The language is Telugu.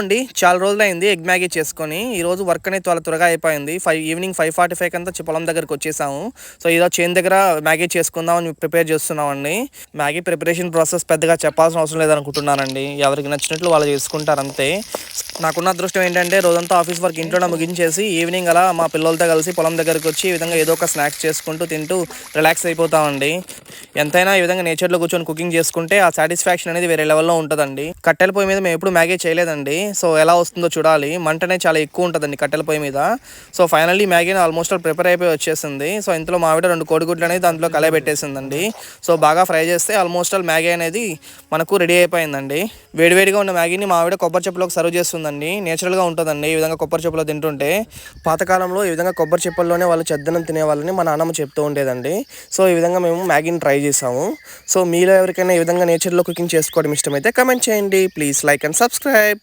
అండి చాలా రోజులైంది ఎగ్ మ్యాగీ చేసుకొని. ఈరోజు వర్క్ అనేది చాలా త్వరగా అయిపోయింది. ఈవినింగ్ 5:45 కంతా పొలం దగ్గరికి వచ్చేసాము. సో ఈరోజు చేను దగ్గర మ్యాగీ చేసుకుందాం అని ప్రిపేర్ చేస్తున్నామండి. మ్యాగీ ప్రిపరేషన్ ప్రాసెస్ పెద్దగా చెప్పాల్సిన అవసరం లేదనుకుంటున్నానండి. ఎవరికి నచ్చినట్లు వాళ్ళు చేసుకుంటారు అంతే. నాకున్న అదృష్టం ఏంటంటే రోజంతా ఆఫీస్ వర్క్ ఇంట్లోనే ముగించేసి ఈవినింగ్ అలా మా పిల్లలతో కలిసి పొలం దగ్గరికి వచ్చి ఈ విధంగా ఏదో ఒక స్నాక్స్ చేసుకుంటూ తింటూ రిలాక్స్ అయిపోతామండి. ఎంతైనా ఈ విధంగా నేచర్లో కూర్చొని కుకింగ్ చేసుకుంటే ఆ సాటిస్ఫాక్షన్ అనేది వేరే లెవెల్లో ఉంటుందండి. కట్టెల పొయ్యి మీద మేము ఎప్పుడు మ్యాగీ చేయలేదండి. సో ఎలా వస్తుందో చూడాలి. మంట అనేది చాలా ఎక్కువ ఉంటుందండి కట్టెల పొయ్యి మీద. సో ఫైనల్లీ మ్యాగీని ఆల్మోస్ట్ ప్రిపేర్ అయిపోయి వచ్చేసింది. సో ఇంట్లో మా ఆవిడ 2 కోడిగుడ్లు అనేది దాంట్లో కలయబెట్టేసిందండి. సో బాగా ఫ్రై చేస్తే ఆల్మోస్ట్ మ్యాగీ అనేది మనకు రెడీ అయిపోయిందండి. వేడివేడిగా ఉన్న మ్యాగీని మా ఆవిడ కొబ్బరి చెప్పులోకి సర్వ్ చేస్తుందండి. నేచురల్గా ఉంటుందండి ఈ విధంగా కొబ్బరి చెప్పులో తింటుంటే. పాతకాలంలో ఈ విధంగా కొబ్బరి చెప్పుల్లోనే వాళ్ళు చెద్దనం తినేవాళ్ళని మా నాన్నమ్మ చెప్తూ ఉండేదండి. సో ఈ విధంగా మేము మ్యాగీని ట్రై చేసాము. సో మీలో ఎవరికైనా ఈ విధంగా నేచర్లో కుకింగ్ చేసుకోవడం ఇష్టమైతే కమెంట్ చేయండి. Please like and subscribe.